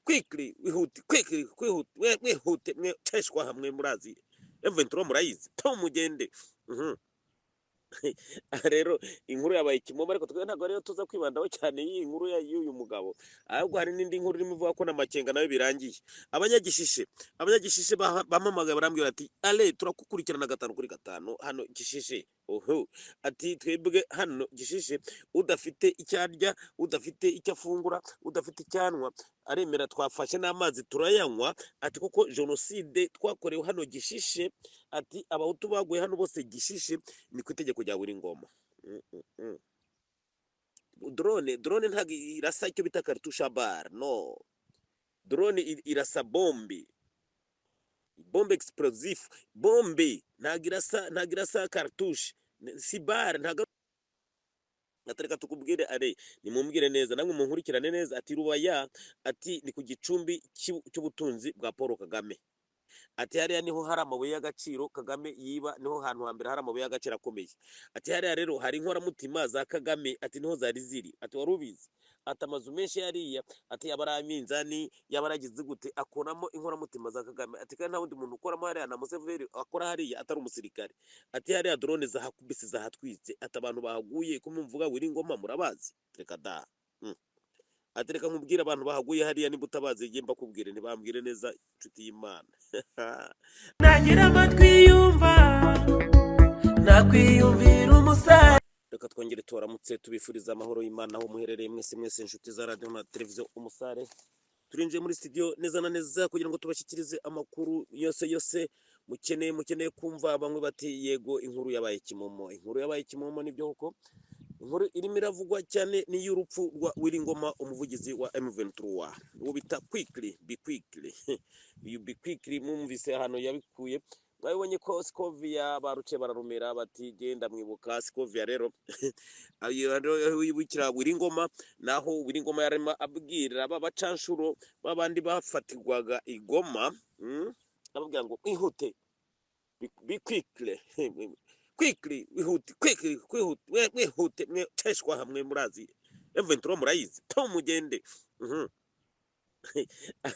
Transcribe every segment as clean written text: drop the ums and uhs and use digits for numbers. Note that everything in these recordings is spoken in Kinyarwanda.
quickly wihute quickly kwihute wihute mwe teshwa hamwe murazi M23 murayizi to mugende. Aha rero inkuru yabaye kimomo, ariko twe ntabwo rero tuza kwibandaho cyane iyi nkuru y'uyu mugabo, ahubwo hari n'indi nkuru irimo ivuga ko na Makenga nawe birangiye. Abanyagishishe bamamagaye barambwira ati ale turakukurikirana 5 kuri 5 hano Gishishe. Ati twebwe hano Gishishe udafite icyarya, udafite icyo afungura, udafite icyanwa aremera twafashe n'amazi turayanywa. Ati kuko jenoside twakorewe hano Gishishe, ati abahutu baguye hano bose Gishishe ni ku itegeko rya Ngoma. Drone ntabwo irasa icyo bita kartusha bar, no. Drone irasa bombe explosive, bombe ntabwo irasa kartushe, si bar ntabwo. Atareka tukubwire are nimumbwire neza namwe munkurikirane neza. Ati Rubaya, ati ni ku gicumbi cy'ubutunzi bwa Paul Kagame. Ati hariya niho hari amabuye y'agaciro Kagame yiba, niho hantu hambere hari amabuye y'agaciro akomeye. Ati hariya rero hari inkoramutima za Kagame, ati niho zari ziri. Ati warubizi, ati amazu menshi yariya, ati yabaraminzani yabaragize gute akoramo inkoramutima za Kagame. Ati kandi nta wundi muntu ukoramo hariya na Museveni akora hariya atari umusirikare. Ati hariya drone zahakubise zahatwitse, ati abantu bahaguye ko mumvuga Ngoma murabazi. Reka da atereka nkubwira abantu bahaguye hariya niba utabazi ngiye mbakubwire ntibambwire neza inshuti y'Imana. Nagira amatwi yumva nakwiyumvira umusare. Reka twongere turamutse tubifuriza amahoro y'Imana aho muherereye mwese inshuti za radio na televiziyo Umusare. Turinjiye muri studio neza na neza kugira ngo tubashyikirize amakuru yose mukeneye kumva. Bamwe bati yego inkuru yabaye kimomo nibyo koko. Inkuru irimo iravugwa cyane ni y'urupfu rwa Ngoma, umuvugizi wa M23. Uwo bita be quickly mumvise hano yabikuye. Mwabonye ko Scovia baruce bararumira bati genda mwibuka Scovia rero. Ayo wibukira Ngoma, naho Ngoma yarema abwira aba bacanshuro babandi bafatirwaga igoma, ababwira ngo ihute be quickly wihute mwe teshwa hamwe murazi M23 murayizi to mugende.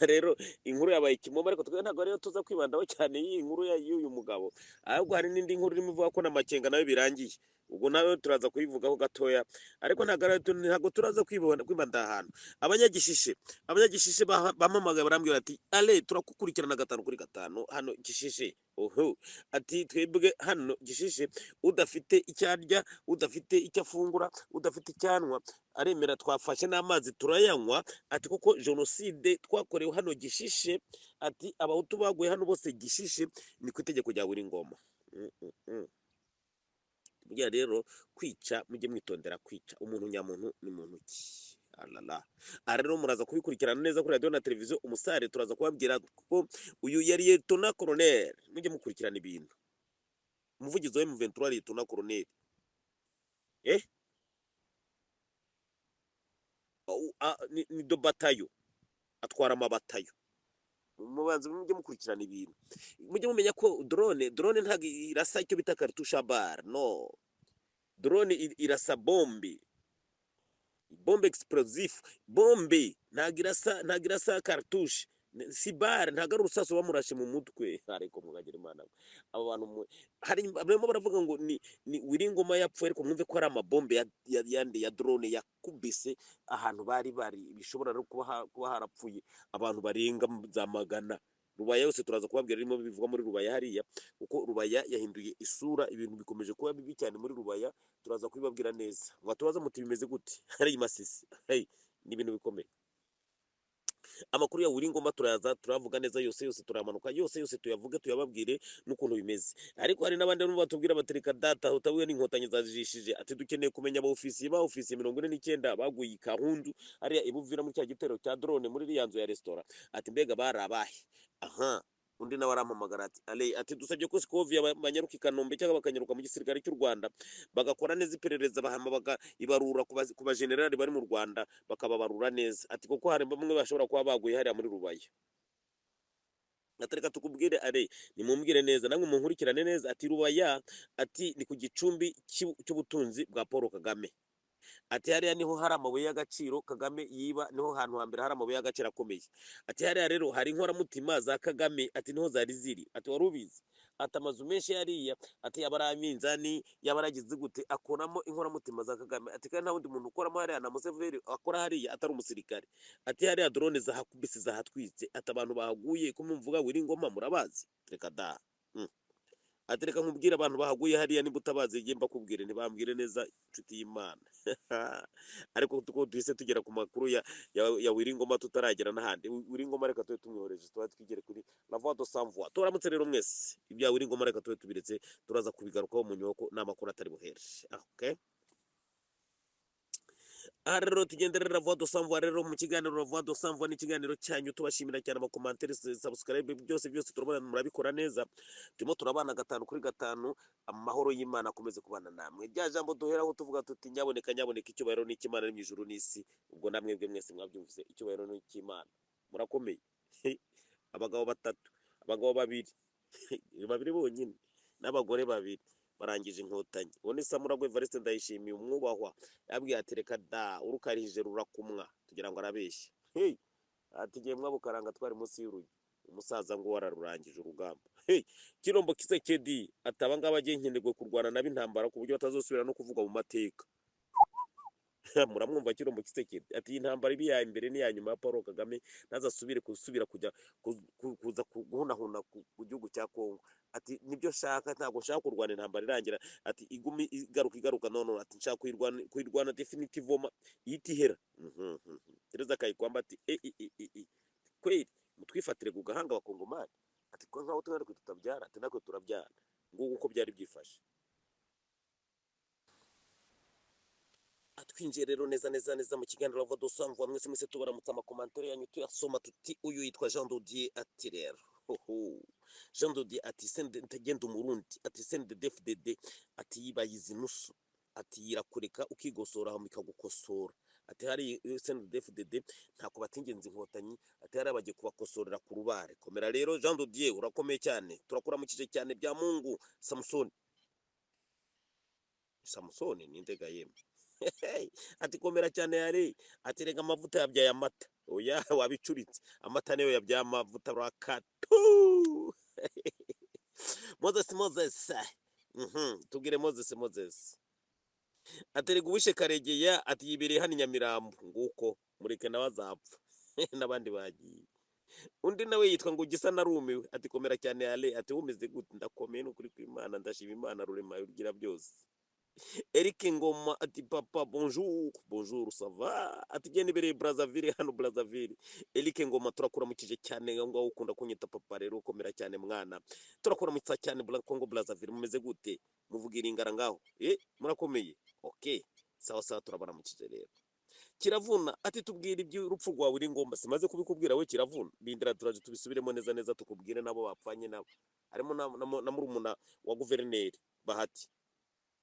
Rero inkuru yabaye kimomo, ariko twe ntabwo rero tuza kwibandaho cyane iyi nkuru y'uyu mugabo, ahubwo hari n'indi nkuru irimo ivuga ko na Makenga nawe birangiye. Ubwo nawe turaza kuyivugaho gatoya, ariko ntabwo turaza kwibanda ahantu. Abanyagishishe bamamagaye barambwira ati ale turakukurikirana 5 kuri 5 hano Gishishe. Ati twebwe hano Gishishe udafite icyarya, udafite icyo afungura, udafite icyanwa aremera twafashe n'amazi turayanywa. Ati kuko jenoside twakorewe hano Gishishe, ati abahutu baguye hano bose Gishishe ni ku itegeko rya Ngoma. Burya rero kwica mujye mwitondera kwica umuntu nyamuntu ni muntu ki. Rero muraza kubikurikirana neza kuri radio na televiziyo Umusare. Turaza kubabwira ko uyu yari Lieutenant Colonel, mujye mukurikirana ibintu. Umuvugizi wa M23 Lieutenant Colonel ni do batayo, atwara amabatayo. Mubanze mujye mukurikirana ibintu, mujye mumenya ko drone ntabwo irasa icyo bita kartusha bar, no. Drone irasa bombe explosive, bombe ntabwo irasa kartushe, si bar ntabwo ari urusaso bamurashe mu mutwe. Ariko mugagira Imana abo bantu hari barimo baravuga ngo ni Ngoma yapfuye, ariko mwumve ko ari amabombe ya drone yakubise ahantu bari bishobora kuba harapfuye abantu barenga za magana. Rubaya yose turaza kubabwira irimo bivuga muri Rubaya hariya, uko Rubaya yahinduye isura, ibintu bikomeje kuba bibi cyane muri Rubaya. Turaza kubibabwira neza. Watubaza muti bimeze gute hari Masisi, ni ibintu bikomeye. Amakuru ya Ngoma turavuga neza yose turamanuka yose tuyavuge tuyababwire n'ukuntu bimeze. Ariko hari n'abandi batubwira batereka data utabuye n'inkotanyi zajishije. Ati dukeneye kumenya aba ofisiye 49 baguye Kahundu hariya ibuvira muri cya gitero cya drone muri riyanzo ya restaurant. Ati mbega barabahe. Undi nawe arampamagara ati ale, ati dusabye ko Scovia banyaruka Kanombe cyangwa bakanyaruka mu gisirikare cy'u Rwanda bagakora neza iperereza, bahama ibarura ku bajenerali bari mu Rwanda bakababarura neza. Ati kuko hari bamwe bashobora kuba baguye hariya muri Rubaya. Atareka tukubwire are nimumbwire neza namwe munkurikirane neza. Ati Rubaya, ati ni ku gicumbi cy'ubutunzi bwa Paul Kagame. ati hariya niho hari amabuye y'agaciro Kagame yiba, niho hantu hambere hari amabuye y'agaciro akomeye. Ati hariya rero hari inkoramutima za Kagame, ati niho zari ziri, ati wari ubizi. Ati amazu menshi yariya, ati yaba ari aminzani, yaba aragize gute, akoramo inkoramutima za Kagame. Ati kandi nta wundi muntu ukoramo hariya na Museveni akora hariya atari umusirikare. Ati hariya drone zahakubise zahatwitse, ati abantu bahaguye ko mumvuga Wiringoma murabazi, reka da. Ati reka nkubwire abantu bahaguye hariya niba utabazi igihe mbakubwire ntibambwire neza inshuti y'Imana. Ariko tuko duhise tugera ku makuru ya Wiringoma tutaragera n'ahandi. Wiringoma reka tube tumwohereje tuba twigere kuri La Voix de Sans Voix. Turamutse rero mwese ibya Wiringoma reka tube tubiretse, turaza kubigarukaho mu nyoko n'amakuru atari buhere. Okay. Aha rero tugendere La Voix de Sans Voix rero mu kiganiro La Voix de Sans Voix n'ikiganiro cyanyu, tubashimira cyane amakomantere, subscribe, byose turabona murabikora neza. Turimo turabana 5 kuri 5, amahoro y'Imana akomeze kubana namwe. Rya jambo duheraho tuvuga tuti nyaboneka icyubahiro n'Imana ari mu ijuru n'isi. Ubwo namwe bwe mwese mwabyumvise, icyubahiro n'Imana murakomeye. Abagabo 3, abagabo 2 babiri bonyine n'abagore 2 barangije inkotanyi. Uwo ni Samuragwe Evariste Ndayishimiye umwubahwa, yabwiye ati reka da urukarije rurakumwa, tugira ngo arabeshya. Ati giye mwabukaranga twari munsi y'urugi, umusaza ngo wararurangije urugamba. Kirombo Kisekedi ataba ngaba agiye nkenegwe kurwana n'ab'intambara ku buryo batazosubira no kuvuga mu mateka. Muramwumva Kirombo Kisekedi ati intambara ibi ya imbere ni ya nyuma ya Paul Kagame, nazasubire kujya kuza guhunahuna ku gihugu cya Kongo. Ati nibyo shaka, ntabwo nshaka kurwana intambara irangira. Ati igumi igaruka none, ati nshaka kuyirwana definitivement yitihera. Tereza Kayikwamba ati kweli mutwifatire ku gahanga abakongomani, ati ko nkaho twari tutabyara, ati nako turabyara, nguko uko byari byifashe. Atwinjiye rero neza mu kiganiro La Voix de Sans Voix. Mwese tubaramutse, amakomantere yanyu tuyasoma tuti uyu yitwa Jean Dodier ati rero Jean Dodier ati sende ntagenda umurundi, ati sende DFDD ati yibayize nusu, ati yirakureka ukigosora hamwe ikagukosora. Ati hari sende DFDD ntako batingenza inkotanyi, ati hari abagiye kubakosorera ku rubare. Komera rero Jean Dodier, urakomeye cyane, turakuramukije cyane bya Mungu. Samsoni ni ndega yemwe. Ati komera cyane yari, ati rega amavuta yabyaye amata. Oya wabicuritse, amata niyo yabyaye amavuta rakatu. Moses tubwire Moses ati rega uwishe Karegeya, ati yibereye hano Nyamirambo, nguko mureke nawe azapfa. N'abandi bagiye. Undi nawe yitwa ngo Gisa narumiwe, ati komera cyane yale, ati umeze gute? Ndakomeye n'ukuri kw'Imana, ndashima Imana rurema ugira byose. Eric Ngoma ati papa bonjour ça va, ati genda ibereye Brazzaville, hano Brazzaville. Eric Ngoma turakuramukije cyane, ngo ukunda kunyita papa rero ukomera cyane mwana, turakuramutsa cyane Congo Brazzaville, mumeze gute? Muvugira ingara ngaho murakomeye? Okay, sawa turabaramukije rero. Kiravuna ati tubwire iby'urupfu rwa Wiringoma, simaze kubikubwira we Kiravuna, bindira turaje tubisubiremo neza tukubwire nabo bapfanye nabo, harimo na murumuna wa guverineri Bahati,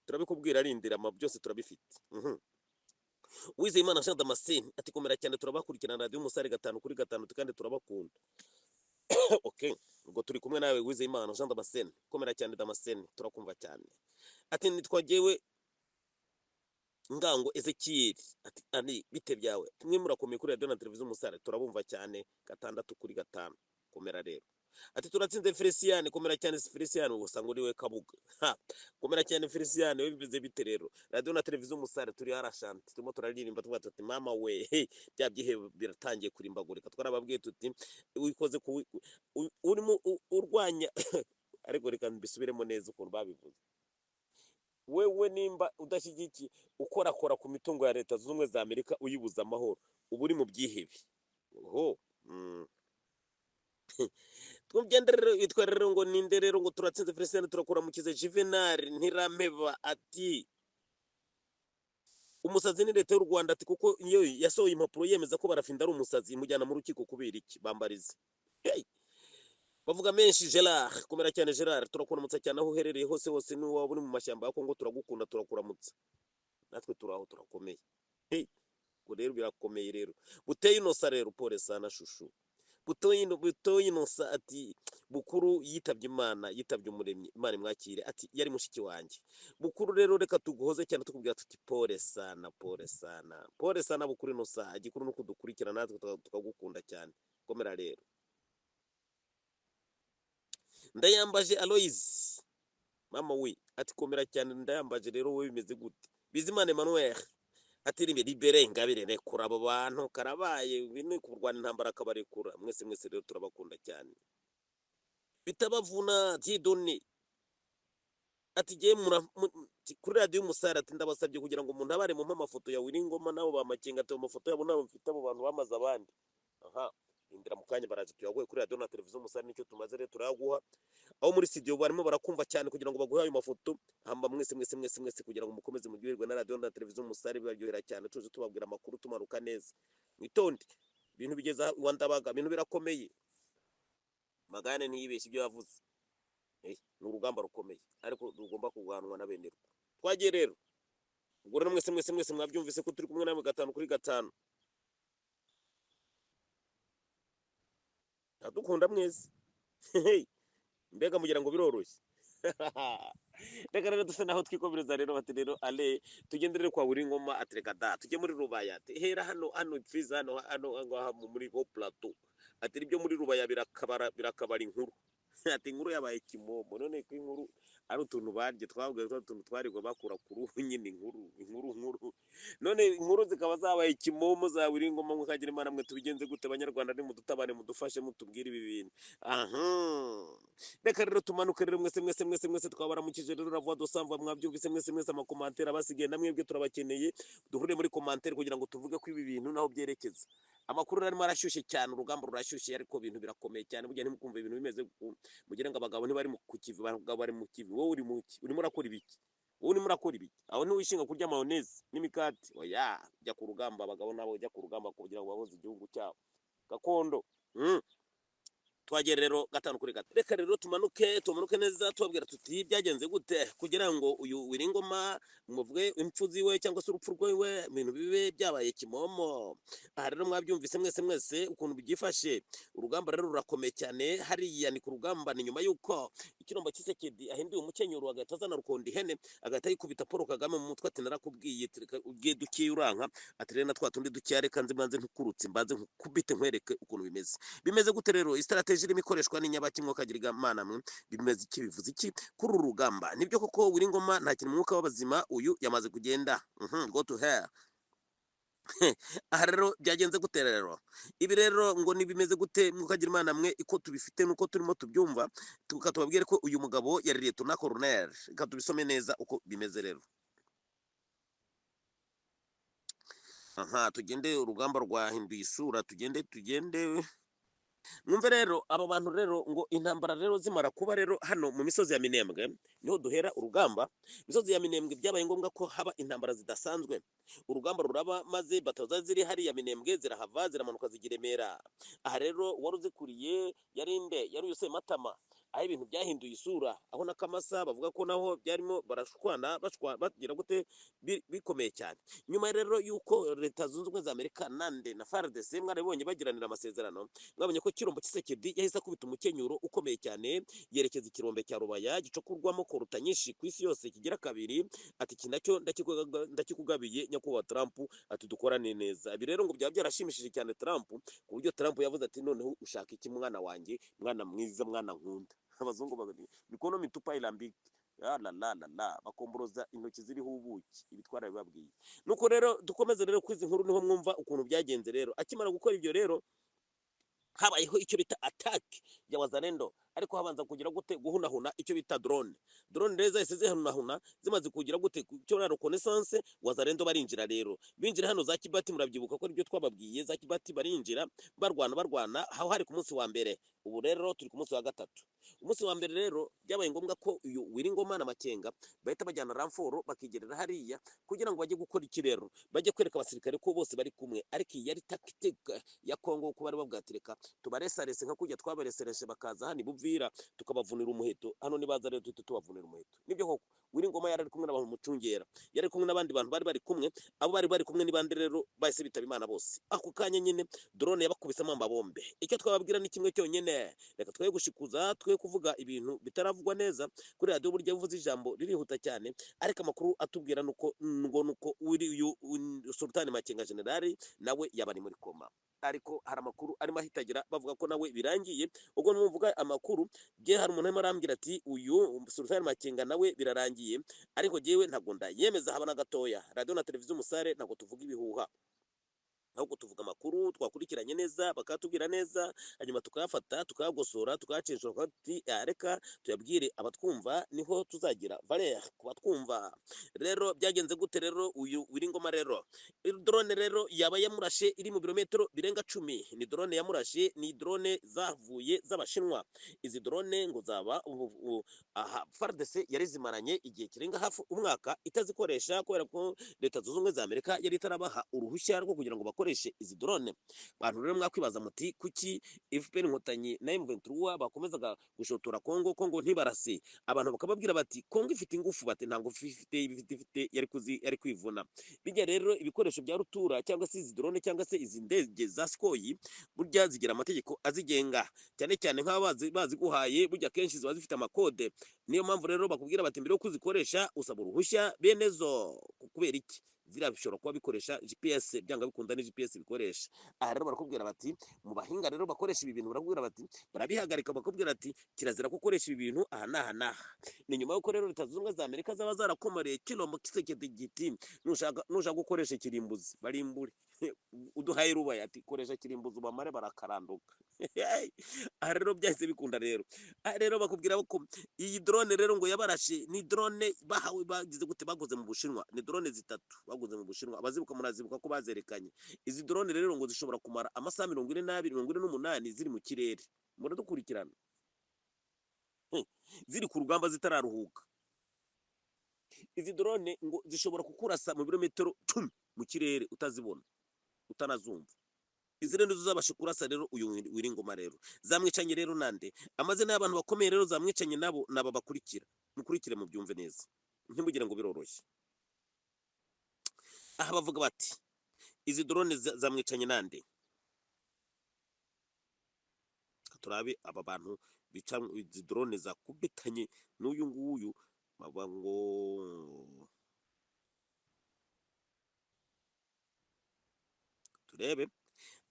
turabikubwira arindira byose turabifite. Uwizeyimana Jean Damascene ati komera cyane, turabakurikirana Radio Umusare 5 kuri 5 kandi turabakunda. Okay, ubwo turi kumwe nawe Uwizeyimana Jean Damascene, komera cyane Damascene, turakumva cyane. Ati nitwagewe Ngango Ezekiel, ati ani bite byawe, tumwe murakomeye kuri Radio na Televiziyo Umusare, turabumva cyane 6 kuri 5, komera rero. Ati turatsinze Feliciane, komera cyane Feliciane, usanga uri we Kabuga. Komera cyane Feliciane, we bivuze bite rero? Radio na Televiziyo Umusare turi harashanti, turimo turaririmba tuvuga tuti mama we byabyihe biratangiye kurimbagurika. Twarababwiye tuti wikoze urimo urwanya ariko reka mbisubiremo neza ukuntu babivuze. Wewe nimba udashyigikiye ukora ku mitungo ya Leta Zunze Ubumwe za Amerika uyibuza amahoro, ubu uri mu byihebe. Twumgenderero yitwa rero ngo ninde rero ngo turatsinze Feliciane, turakuramukize Juvenal Ntirameba ati umusazi ni Leta y'u Rwanda, ati kuko iyo yasohoye impapuro yemeza ko Barafinda ari umusazi, mujyana mu rukiko kubera iki? Bambarize. Bavuga menshi Gerard, komera cyane Gerard, turakuramutsa cyane aho uherereye hose ni waba uri mu mashyamba ya Kongo, turagukunda turakuramutsa. Natwe turaho turakomeye. Ngo rero birakomeye rero. Buteye inosa rero pole sana shushu. butoyi inosa ati bukuru yitabye Imana, yitabye umuremyi, Imana imwakire, ati yari mushiki wanjye. Bukuru rero reka tuguhoze cyane tukubwira tuti pole sana, pole sana, pole sana bukuru inosa, igikuru nuko dukurikira natwe tukagukunda cyane. Komera rero. Ndayambaje Aloise mama we ati komera cyane ndayambaje rero wowe bimeze gute? Bizimana Emmanuel ati libere Ingabire rekura abo bantu karabaye ibintu kurwana intambara akabarekura. Mwese rero turabakunda cyane. Bitabavuna Dieudonné ati giye kuri radio Umusare ati ndabasabye kugira ngo umuntu abare mu amafoto ya Wiringoma nabo bamakenga ati amafoto yabo nabo mfite abo bantu bamaze abandi. Aha indira mu kanya baraje tuyaguye kuri radio na televiziyo Umusare nicyo tumaze rero turayaguha. Aho muri studio barimo barakumva cyane kugira ngo baguhe ayo mafoto. Hamba mwese kugira ngo mukomeze mugirwe na radio na televiziyo Umusare bibaryohera cyane. Tuje tubabwira amakuru tumaruka neza. Mwitonde ibintu bigeza Wandabaga ibintu birakomeye. Magane ntiyibeshye ibyo yavuze. Ni urugamba rukomeye ariko rugomba kurwanwa na bene rwo. Twagiye rero ubwo rero mwese mwabyumvise ko turi kumwe namwe 5 kuri 5. Adukunda mwese. Mbega mugira ngo biroroshye. Reka rero dusa naho twikomereza rero bati rero ale tugendere kwa Wiringoma atereka da tujye muri Rubaya hera hano please hano muri Ho Plateau ati ibyo muri Rubaya birakabara inkuru. Ati inkuru yabaye kimomo none ko inkuru ari utuntu barye twabwiye utuntu twarigwa bakura kuru nyine inkuru none inkuru zikaba zabaye kimomo za Wiringoma mukagira Imana mwe tubigenze gute abanyarwanda ni mudutabane mudufashe mutubwire ibi bintu. Reka rero tumanuke rero mwese twabaramukije rero ravuga dosamva mwabyumvise mwese amakomantere abasigaye namwebwe turabakeneye duhure muri komantere kugira ngo tuvuge ko ibi bintu naho byerekeza. Amakuru arimo arashyushye cyane urugamba rurashyushye ariko ibintu birakomeye cyane burya ntimukumva ibintu bimeze mugira ngo abagabo ntibari mu kukivi abagabo bari mu kivi. Wowe urimo urakora ibiki? Wowe urimo urakora ibiki? Aho ntiwishinga kurya mayonnaise n'imikati oya jya ku rugamba abagabo nabo jya ku rugamba kugira ngo baboze igihugu cyabo gakondo. Twagiye rero 5 kuri 5. Reka rero tumanuke neza tubabwira tuti byagenze gute kugira ngo uyu Wiringoma muvuge impfuzi we cyangwa se urupfu rwe ibintu bibe byabaye kimomo. Aha rero mwabyumvise mwese ukuntu byifashe. Urugamba rero rurakomeye cyane hariya ni ku rugamba ni nyuma yuko ikirombo Kisekedi ahinduye umukenyuro agahita azana Rukondo ihene agahita yikubita Paul Kagame mu mutwe ati narakubwiye ugiye dukiye uranka ati rero natwa tundi dukiye reka nzibanze ntukurutse mbanze nkubite nkwereke ukuntu bimeze gute rero strategy irimo ikoreshwa n'inyabakimwe kagira Imana mwe bimeze iki bivuze iki kuri urugamba. Nibyo koko Wiringoma nta kintu mwuka w'abazima uyu yamaze kugenda go to hell. Aha rero byagenze gute rero ibi rero ngo nibimeze gute mukagira Imana mwe iko tubifite nuko turimo tubyumva tukatubabwire ko uyu mugabo yari Lieutenant Colonel katubisome neza uko bimeze rero. Tugende urugamba rwahinduye isura tugende mwumve rero aba bantu rero ngo intambara rero zimara kuba rero hano mu misozi ya Minembwe niho duhera urugamba. Misozi ya Minembwe byabaye ngombwa ko haba intambara zidasanzwe. Urugamba ruraba maze batoza ziri hari ya Minembwe zirahava ziramanuka zigiremera. Aha rero waruzikuriye yari Yose Matama aho ibintu byahinduye isura aho nakamasa bavuga ko naho byarimo barashwana bagira gute bikomeye cyane. Nyuma rero yuko leta zunze ubumwe za Amerika nande na FARDC mwarabonye bagiranira amasezerano mwabonye ko kirombo Kisekedi yahise akubita umukenyuro ukomeye cyane yerekeza ikirombe cya Rubaya gicokurwamo koruta nyinshi ku isi yose kigira kabiri ati kinacyo ndakikugabiye nyakubahwa Trump ati dukorane neza. Ibi rero ngo byaba byarashimishije cyane Trump ku buryo Trump yavuze ati noneho ushaka iki mwana wanjye mwana mwiza mwana nkunda. Abazungu babiri bikono mitupa ilambike la bakomboroza intoki ziriho ubuki ibitwara bibabwiye. Nuko rero dukomeze rero kwizi nkuru niho mwumva ukuntu byagenze rero. Akimara gukora ibyo rero habayeho icyo bita attack ya Wazalendo ariko habanza kugira gute guhunahuna icyo bita drone rero zahise zihunahuna zimaze kugira gute cyo na reconnaissance. Wazalendo barinjira rero binjira hano za Kibati murabyibuka ko ibyo twababwiye za Kibati barinjira barwana aho hari ku munsi wa mbere. Ubu rero turi ku munsi wa gatatu. Umunsi wa mbere rero byabaye ngombwa ko uyu Wiringoma na Makenga bahita bajyana ramforo bakigerera hariya kugira ngo bajye gukora ikirero bajye kwereka abasirikare ko bose bari kumwe. Ariko yari tactique ya Kongo ko bari babwatireka tubaresarese nka kujya twabaresereshe bakaza hani bubvi Uvira tukabavunira umuheto, hano nibaza rero tuhite tubavunira umuheto. Nibyo koko Wiringoma yari ari kumwe n'abantu mucungera, yari ari kumwe n'abandi bantu bari bari kumwe, abo bari kumwe ni bande rero bahise bitaba Imana bose. Ako kanya nyine drone yabakubisemo amabombe. Icyo twababwira ni kimwe cyonyine, reka twe gushikuza, twe kuvuga ibintu bitaravugwa neza kuri radio, burya uvuze ijambo ririhuta cyane, ariko amakuru atubwira nuko uyu Sultani Makenga Generali nawe yabari muri koma. Ariko hari amakuru arimo ahitagira bavuga ko nawe birangiye. Ubwo numvuga amakuru bye, hari umuntu arimo arambwira ati uyu Sultani Makenga nawe birarangiye, ariko jewe ntago ndayemeza haba na gatoya. Radio na televiziyo Umusare ntago tuvuga ibihuha, ahubwo tuvuga amakuru twakurikiranye neza, bakatubwira neza, hanyuma tukayafata tukayagosora tukayacenshura kwati reka tuyabwire abatwumva, niho tuzagira valeur kubatwumva. Rero byagenze gute rero uyu Wiringoma rero? Drone rero yaba yamurashe iri mu birometero birenga 10. Ni drone yamurashe, ni drone zavuye z'Abashinwa. Izi drone ngo zaba FARDC yari zimaranye igihe kirenga hafi umwaka itazikoresha, kubera ko Leta Zunze Ubumwe za Amerika yari itarabaha uruhushya rwo kugira ngo bakoreshe izi drone. Bantu rero mwakwibaza muti kuki FPR Inkotanyi na M23 bakomezaga gushotora Kongo ntibarase? Abantu bakababwira bati Kongo ifite ingufu, bati nta ngufu ifite yari kwivuna. Bijya rero ibikoresho bya rutura cyangwa se izi drone cyangwa se izi ndege za Sukhoi burya zigira amategeko azigenga, cyane cyane bazi guhaye, burya kenshi ziba zifite amakode. Niyo mpamvu rero bakubwira bati mbere yo kuzikoresha usaba uruhushya benezo. Kubera iki? Zira bishobora kuba bikoresha GPS, byanga bikunda ni GPS bikoresha. Aha rero barakubwira bati mu bahinga rero bakoresha ibi bintu, barakubwira bati barabihagarika, bakubwira ati kirazira gukoresha ibi bintu aha naha. Ni nyuma yuko rero Leta Zunze Ubumwe za Amerika zaba zarakomareye Kilombo Kisekedi giti, nushaka gukoresha kirimbuzi barimbure uduhaye rubaya ati koresha kirimbuzi bamare barakaranduka. Aha rero byahise bikunda rero. Aha rero bakubwira ko iyi drone rero ngo yabarashe ni drone bahawe, bagize gute, baguze mu Bushinwa. Ni drone zitatu baguze mu Bushinwa, abazibuka murazibuka ko bazerekanye. Izi drone rero ngo zishobora kumara amasaha 42-48 ziri mu kirere. Muradukurikirana ziri ku rugamba zitararuhuka. Izi drone ngo zishobora kukurasa mu birometero 10 mu kirere utazibona utanazumva. Izi rero zuzabashe kurasa rero uyu Wiringoma rero. Zamwicanye rero nande, amazina y'abantu bakomeye rero zamwicanye nabo naba bakurikira, mukurikire mu byumve neza, ntimugire ngo biroroshye. Aha bavuga bati izi drone zamwicanye nande. Turabe aba bantu bica izi drone zakubitanye n'uyu nguyu, baba ngo turebe.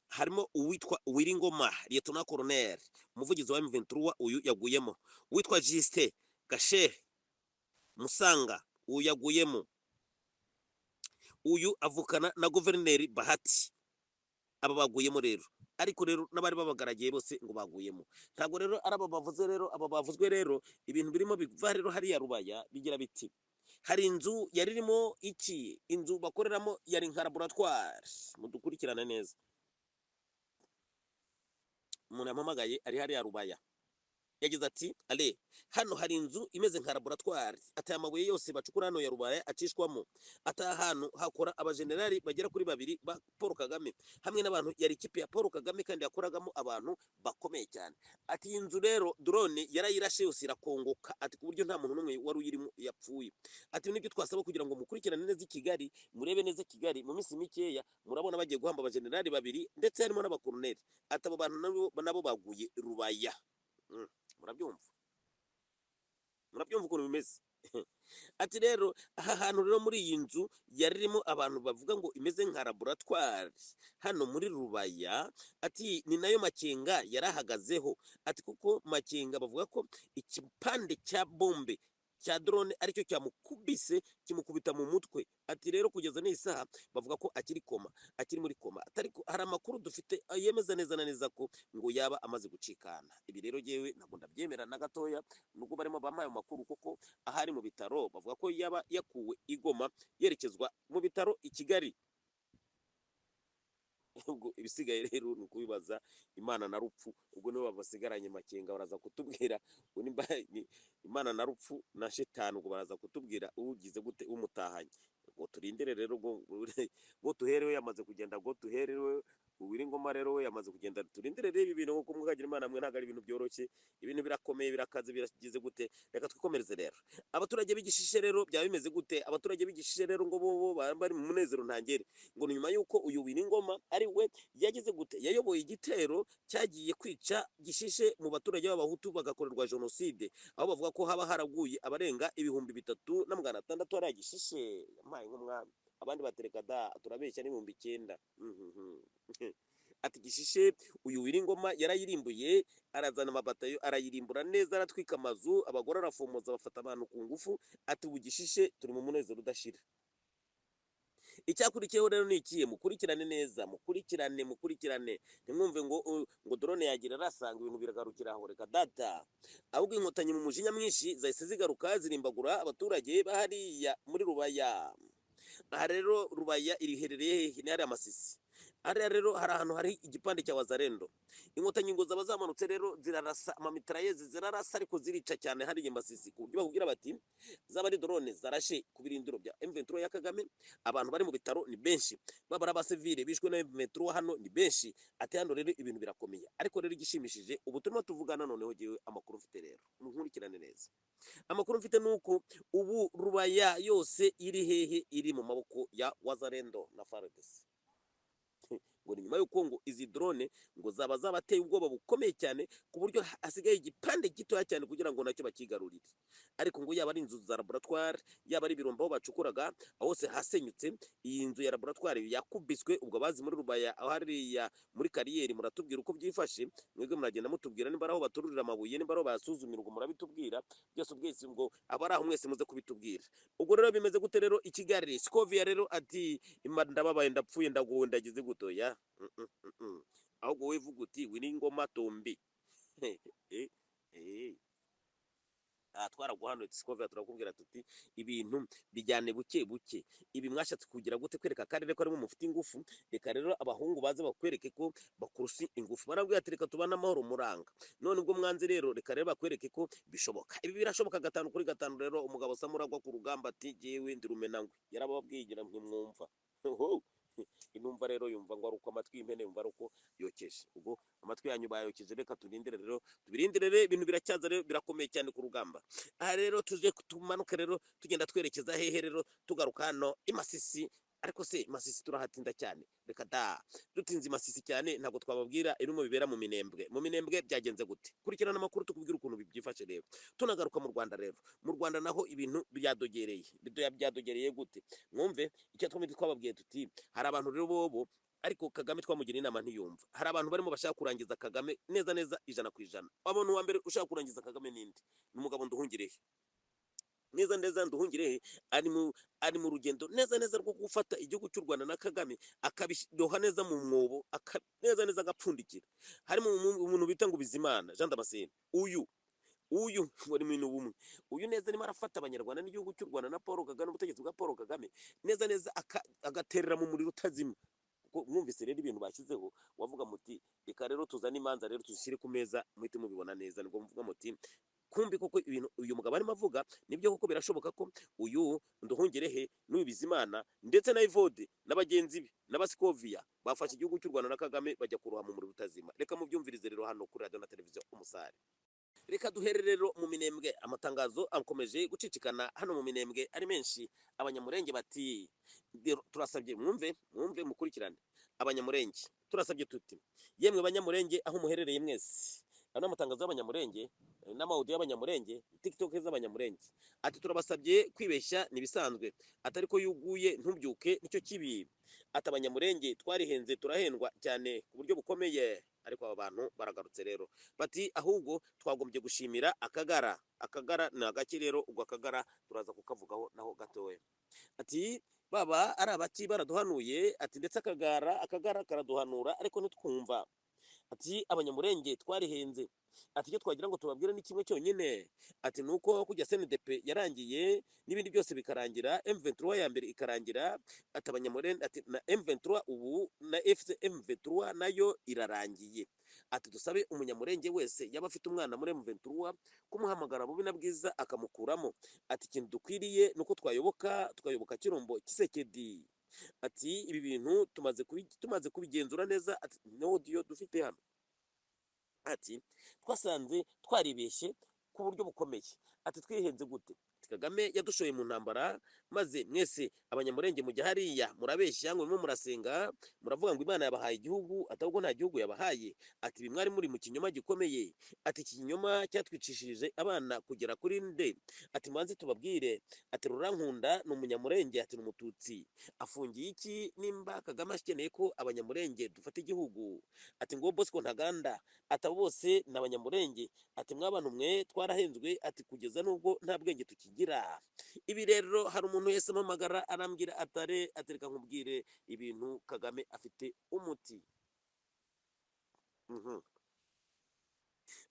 Harimo uwitwa Wiringoma Lieutenant Colonel, umuvugizi wa M23, uyu yaguyemo. Uwitwa Justin Gashehe Musanga, uyu yaguyemo. Uyu avukana na Guverineri Bahati, aba baguyemo rero. Ariko rero n'abari babagaragiye bose ngo baguyemo. Ntago rero araba bavuze rero, aba bavuzwe rero ibintu birimo biva rero hariya Rubaya bigira biti. Hari inzu yaririmo iki, inzu bakoreramo yari nka laboratoire. Mudukurikirana neza. Umuntu yampamagaye ari hariya Rubaya, yagize ati ale hano hari inzu imeze nka laboratoire, ati amabuye yose bacukura hano ya Rubaya acishwamo, ati ahantu hakora abajenerali bagera kuri 2 ba Paul Kagame, hamwe n'abantu yari ikipe ya Paul Kagame kandi yakoragamo abantu bakomeye cyane. Ati inzu rero drone yarayirashe yose irakongoka, ati ku buryo nta muntu n'umwe wari uyirimo yapfuye. Ati nibyo twasaba kugira ngo mukurikirane neza Kigali, murebe neza Kigali mu minsi mikeya murabona bagiye guhamba abajenerali 2 ndetse harimo n'abakoloneli. Ati abo bantu nabo baguye Rubaya. Murabyumva ukuntu bimeze. Ati rero aha hantu rero muri iyi nzu yaririmo abantu bavuga ngo imeze nka laboratoire hano muri Rubaya. Ati ni nayo Makenga yarahagazeho. Ati kuko Makenga bavuga ko ikipande cya bombe cya drone aricyo cyamukubise kimukubita mu mutwe. Ati rero kugeza n'isaha bavuga ko akiri muri koma. Atari hari amakuru dufite yemeza neza na neza ko ngo yaba amaze gucikana. Ibi rero jewe ntabwo ndabyemera na gatoya, nubwo barimo bamaye amakuru kuko ahari mu bitaro bavuga ko yaba yakuwe igoma yerekezwa mu bitaro i Kigali. Ubwo ibisigaye rero ni kubibaza Imana na rupfu. Ubwo nibo babasigaranye Makenga baraza kutubwira nimba Imana na rupfu na shetani, ubwo baraza kutubwira ugize gute umutahanye. Ngo turindire rero ngo tuherewe yamaze kugenda, ngo tuherewe Uwiringoma rero we yamaze kugenda. Turindire rero ibi bintu nkuko mukagira Imana mwe, ntago ari ibintu byoroshye, ibintu birakomeye, birakaze, biragize gute. Reka twikomereze rero. Abaturage b'igishishe rero byaba bimeze gute? Abaturage b'igishishe rero ngo bo bari mu munezero ntangere, ngo nyuma yuko uyu Wiringoma ari we yagize gute, yayoboye igitero cyagiye kwica gishishe mu baturage b'abahutu bagakorerwa jenoside, aho bavuga ko haba haraguye abarenga 3,600 ari gishishe. Yampaye nk'umwami, abandi batereka da turabeshya n'ibihumbi 9. Ati gishishe uyu Wiringoma yarayirimbuye, arazana amabatayo arayirimbura neza, aratwika amazu, abagore arafomoza, bafata abantu ku ngufu. Ati ubu gishishe turi mu munezero udashira. Icyakurikiyeho rero ni ikihe? Mukurikirane neza, mukurikirane, ntimwumve ngo drone yagira arasanga ibintu biragarukira aho. Reka data, ahubwo inkotanyi mu mujinya mwinshi zahise zigaruka zirimbagura abaturage bahariya muri Rubaya. Aha rero Rubaya iriherereye hehe? Ni hariya Masisi. Hariya rero hari ahantu hari igipande cya Wazalendo. Inkotanyi ngo zaba zamanutse rero zirarasa amamitrayeze, zirarasa ariko zirica cyane hariya Masisi, ku buryo bakubwira bati zaba ari drone zarashe ku birindiro bya M23 ya Kagame. Abantu bari mu bitaro ni benshi, babara abasivile bishwe na M23 hano ni benshi. Ati hano rero ibintu birakomeye, ariko rero igishimishije ubu turimo tuvugana noneho giwe amakuru mfite rero nkurikirane neza. Amakuru mfite nuko ubu Rubaya yose iri hehe? Iri mu maboko ya Wazalendo na FARDC. Ngo nyuma yuko ngo izi drone ngo zaba zabateye ubwoba bukomeye cyane, ku buryo hasigaye igipande gitoya cyane kugira ngo nacyo bakigarurire. Ariko ngo yaba ari inzu za laboratoire, yaba ari ibirombo aho bacukuraga, hose hasenyutse. Iyi nzu ya laboratoire yakubiswe. Ubwo bazi muri Rubaya aho hariya muri kariyeri, muratubwira uko byifashe, mwebwe muragenda mutubwira nimba aho batururira amabuye, nimba aho basuzumira, ubwo murabitubwira byose. Ubwese ngo abari aho mwese muze kubitubwira. Ubwo rero bimeze gute rero i Kigali? Scovia rero ati ndababaye, ndapfuye, ndaguwe, ndagize gutoya. Ahubwo wowe vuga uti Wiringoma Tombi. Twaraguhanuye Scovia, turakubwira tuti ibintu bijyane buke buke. Ibi mwashatse kugira gute kwereka akarere ko arimo mufite ingufu? Reka rero abahungu baze bakwereke ko bakurusha ingufu. Barabwira ati reka tubane amahoro muranga. None ubwo mwanze rero, reka rero bakwereke ko bishoboka. Ibi birashoboka 5 kuri 5 rero. Umugabo Samuragwa ku rugamba ati jewe ndi Rumenangwe, yarababwigira mwumva. Inumva rero yumva ngo aruko amatwi impene yumva aruko yokeje. Ubwo amatwi yanyu bayokeje, reka turindire rero, tubirindire. Ibintu biracyaza rero, birakomeye cyane ku rugamba. Aha rero tuje tumanuka rero tugenda twerekeza hehe rero? Tugaruka hano i Masisi. Ariko se Masisi turahatinda cyane? Reka da, dutinze Masisi cyane ntabwo twababwira irimo bibera mu Minembwe. Mu Minembwe byagenze gute? Kurikirana amakuru tukubwira ukuntu byifashe rero. Tunagaruka mu Rwanda rero. Mu Rwanda naho ibintu byadogereye gute? Mwumve icyo twababwiye tuti hari abantu rero bobo, ariko Kagame twamugira inama ntiyumva. Hari abantu barimo bashaka kurangiza Kagame neza 100%. Abantu wa mbere ushaka kurangiza Kagame ninde? Ni umugabo Nduhungirehe. Neza Nduhungirehe ari mu rugendo neza rwo gufata igihugu cy'u Rwanda na Kagame, akabidoha neza mu mwobo, neza agapfundikira. Harimo umuntu bita ngo Bizimana Jean Damascene. Uyu wari mu bumwe. Uyu neza arimo arafata abanyarwanda n'igihugu cy'u Rwanda na Paul Kagame, ubutegetsi bwa Paul Kagame neza agaterera mu muriro utazima. Kuko mwumvise rero ibintu bashyizeho, wavuga muti reka rero tuzane imanza rero tuzishyire ku meza, muhite mubibona neza. Nibwo mvuga muti kumbi koko ibintu uyu mugabo arimo avuga nibyo koko. Birashoboka ko uyu Nduhungirehe n'uyu Bizimana ndetse na Evode n'abagenzi be n'abascovia bafashe igihugu cy'u Rwanda na Kagame bajya kuroha mu muriro utazima. Reka mubyumvirize rero hano kuri radio na televiziyo Umusare. Reka duhere rero mu Minembwe. Amatangazo akomeje gucicikana hano mu Minembwe ari menshi. Abanyamurenge bati turasabye, mwumve mukurikirane. Abanyamurenge turasabye tuti, yemwe banyamurenge aho muherereye mwese, ano amatangazo y'abanyamurenge n'amaudio y'abanyamurenge, TikTok z'abanyamurenge, ati turabasabye kwibeshya nibisanzwe, atari ko yuguye ntubyuke nicyo kibi. Ati abanyamurenge twarihenze, turahendwa cyane ku buryo bukomeye. Ariko aba bantu baragarutse rero bati ahubwo twagombye gushimira Akagara. Akagara ni agaki rero? Ubwo Akagara turaza kukavugaho naho gatoya. Ati baba ari abaki baraduhanuye. Ati ndetse Akagara karaduhanura ariko ntitwumva. Ati abanyamurenge twarihenze. Ati icyo twagira ngo tubabwire ni kimwe cyonyine. Ati nuko kujya CNDP yarangiye n'ibindi byose bikarangira, M23 ya mbere ikarangira. Ati abanyamurenge, ati na M23 ubu na M23 nayo irarangiye. Ati dusabe umunyamurenge wese yaba afite umwana muri M23 kumuhamagara bubi na bwiza akamukuramo. Ati ikintu dukwiriye nuko tukayoboka Kirombo Kisekedi. ati ibi bintu tumaze kubigenzura neza, ati no audio dufite hano, ati twasanze twaribeshye ku buryo bukomeye, ati twihenze gute, ati Kagame yadushoye mu ntambara, maze mwese abanyamurenge mujya hariya murabeshya ngo murimo murasenga, muravuga ngo Imana yabahaye igihugu, ati ahubwo nta gihugu yabahaye, ati ibi mwari muri mu kinyoma gikomeye, ati iki kinyoma cyatwicishije abana kugera kuri nde, ati mubanze tubabwire, ati Rurankunda ni umunyamurenge, ati ni umututsi, afungiye iki nimba Kagame akeneye ko abanyamurenge dufata igihugu, ati ngo Bosco Ntaganda, ati abo bose ni abanyamurenge, ati mwabantu mwe twarahenzwe, ati kugeza nubwo nta bwenge tukigira. Ibi rero hari umuntu wese amamagara arambwira atare, atereka nkubwire ibintu Kagame afite umuti.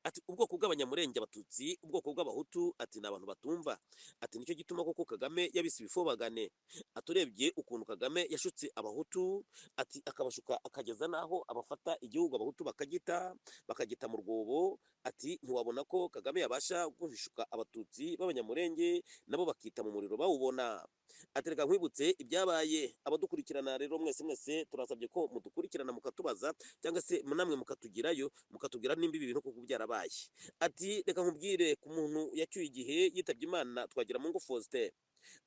Ati ubwoko bw'abanyamurenge abatutsi, ubwoko bw'abahutu, ati ni abantu batumva, ati nicyo gituma koko Kagame yabise ibifobagane, aturebye ukuntu Kagame yashutse abahutu, ati akabashuka akageza naho abafata igihugu abahutu bakagita mu rwobo, ati ntiwabona ko Kagame yabasha guhishuka abatutsi b'abanyamurenge nabo bakita mu muriro bawubona. Atereka nkwibutse ibyabaye, abadukurikirana rero mwese turasabye ko mudukurikirana mukatubaza, cyangwa se namwe mukatugirayo mukatubwira nimba ibi bintu koko byarabaye. Ati reka nkubwire ku muntu yacyuye igihe yitabye Imana, Twagiramungu Faustin,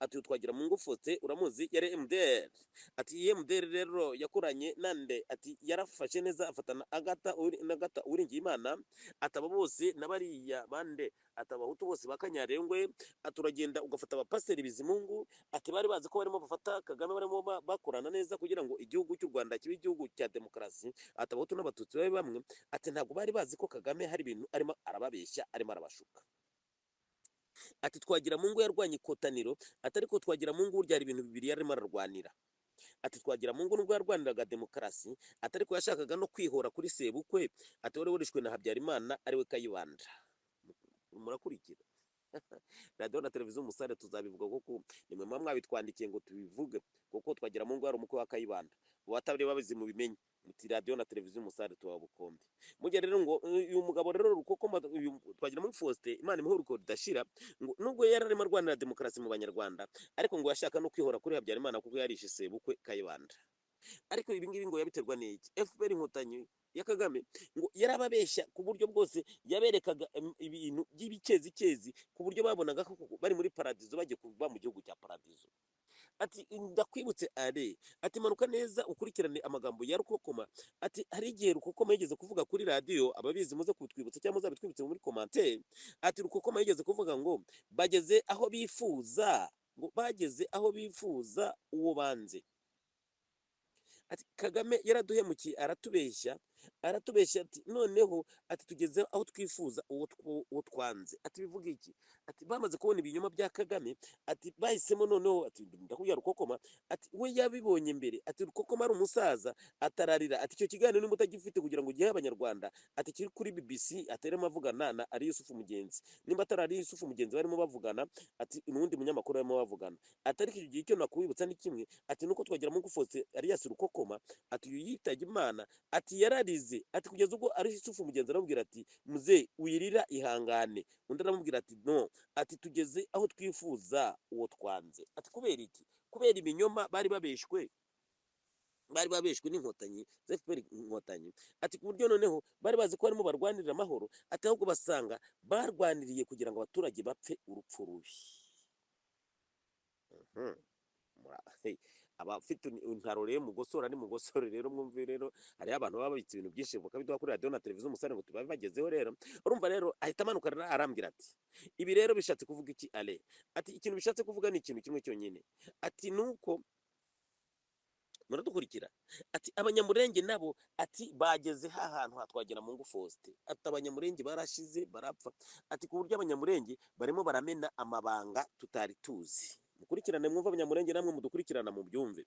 ati Twagiramungu Faustin uramuzi, yari MDR, ati iyi MDR rero yakoranye nande, ati yarafashe neza afatana Agata Uwiringiyimana, ataba bose n'abariya bande, atabahutu bose bakanyarengwe, aturagenda ugafata abapasiteri Bizimungu, ati bari bazi ko barimo bafata Kagame, barimo bakorana neza kugira ngo igihugu cy'u Rwanda kibe igihugu cya demokarasi, atabahutu n'abatutsi babe bamwe, ati ntabwo bari bazi ko Kagame hari ibintu arimo arababeshya, arimo arabashuka. Ati Twagiramungu yarwanye ikotaniro, atari ko Twagiramungu burya hari ibintu bibiri yarimo ararwanira. Ati Twagiramungu nubwo yarwaniraga demokarasi, atari ko yashakaga no kwihora kuri sebukwe, ati wari warishwe na Habyarimana ariwe Kayibanda. Murakurikira radiyo na televiziyo Umusare tuzabivuga kuko nimwe muba mwabitwandikiye ngo tubivuge, kuko Twagiramungu yari umukwe wa Kayibanda, uwatabire babizi mu bimenye, muti radiyo na televiziyo Umusare tubabukombe. Mugihe rero ngo uyu mugabo rero Rukokoma, uyu Twagiramungu Faustin, Imana imuhe urugo ridashira, ngo nubwo yari arimo arwanira demokarasi mu banyarwanda, ariko ngo yashaka no kwihora kuri Habyarimana kuko yarishe sebukwe Kayibanda. Ariko ibi ngibi ngo yabiterwa n'iki? FPR Inkotanyi ya Kagame ngo yarababeshya ku buryo bwose, yaberekaga ibintu by'ibikezi ku buryo babonaga ko bari muri paradizo bagiye kuba mu gihugu cya paradizo. Ati ndakwibutse are, ati manuka neza ukurikirane amagambo ya Rukokoma, ati hari igihe Rukokoma yigeze kuvuga kuri radio, ababizi muze kutwibutsa cyangwa muzabitwibutse muri commentaire, ati Rukokoma yigeze kuvuga ngo bageze aho bifuza, ngo bageze aho bifuza uwo banze. Ati Kagame yaraduhemukiye, aratubeshya ati noneho ati tugeze aho twifuza uwo twanze. Ati bivuga iki? Ati bamaze kubona ibinyoma bya Kagame, ati bahisemo noneho, ati ndakubwira Rukokoma, ati we yabibonye mbere, ati Rukokoma ari umusaza atararira, ati icyo kiganiro nimba utagifite kugira ngo gihe abanyarwanda, ati kiri kuri BBC, atarimo avugana na Ari Yusufu Mugenzi, nimba atari Ari Yusufu Mugenzi barimo bavugana, ati n'undi munyamakuru barimo bavugana, atari iki gihe cyo nakwibutsa ni kimwe, ati nuko Twagiramungu Faustin Alias Rukokoma, ati uyu yitabye Imana, ati yararize, ati kugeza ubwo Ari Yusufu Mugenzi aramubwira ati muze wirira ihangane, undi aramubwira ati no, ati tugeze aho twifuza uwo twanze. Ati kubera iki? Kubera ibinyoma bari babeshwe n'inkotanyi za FPR Inkotanyi, ati ku buryo noneho bari bazi ko barimo barwanirira amahoro, ati ahubwo basanga barwaniriye kugira ngo abaturage bapfe urupfu rubi. Abafite intaro rero mugosora ni mugosore rero, mwumve rero hari abantu baba babitse ibintu byinshi bakabiduha kuri radio na televiziyo Umusare ngo tubabe bagezeho. Rero urumva rero ahita amanuka arambwira ati ibi rero bishatse kuvuga iki? Ale, ati ikintu bishatse kuvuga ni ikintu kimwe cyonyine, ati nuko muradukurikira, ati abanyamurenge nabo, ati bageze hahantu Twagiramungu Faustin, ati abanyamurenge barashize barapfa, ati ku buryo abanyamurenge barimo baramena amabanga tutari tuzi. Mukurikirane mwumva abanyamurenge namwe mudukurikirana mu byumve.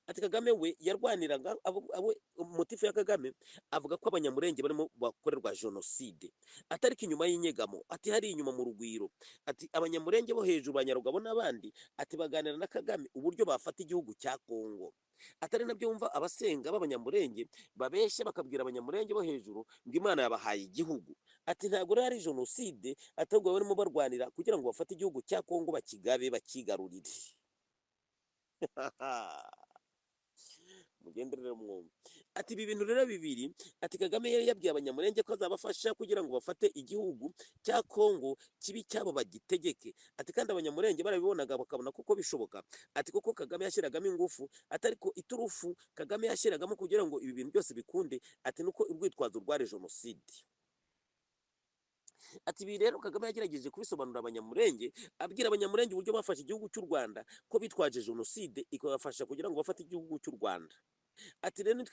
Ati Kagame we yarwaniraga motifu ya Kagame avuga ko abanyamurenge barimo bakorerwa genocide, atari inyuma y'inyegamo, ati hari inyuma mu rugwiro, ati abanyamurenge bo hejuru Banyarugabo n'abandi, ati baganira na Kagame uburyo bafata igihugu cya Kongo. Atari nabyo wumva abasenga b'abanyamurenge babeshya bakabwira abanyamurenge bo hejuru ngo Imana yabahaye igihugu. Ati ntabwo rero ari genocide, atabwo barimo barwanira kugira ngo bafate igihugu cya Kongo bakigabe bakigarurire. mugende rero mwumve. Ati ibi bintu rero bibiri, ati Kagame yari yabwiye abanyamurenge ko azabafasha kugira ngo bafate igihugu cya Kongo kibi cyabo bagitegeke. Ati kandi abanyamurenge barabibonaga bakabona kuko bishoboka. Ati kuko Kagame yashyiragamo ingufu, atari ko iturufu Kagame yashyiragamo kugira ngo ibi bintu byose bikunde. Ati nuko urwitwazo rwari jenoside. Ati ibi rero Kagame yagerageje kubisobanurira abanyamurenge, abwira abanyamurenge uburyo bafashe igihugu cy'u Rwanda ko bitwaje jenoside ikabafasha kugira ngo bafate igihugu cy'u Rwanda. Ati rero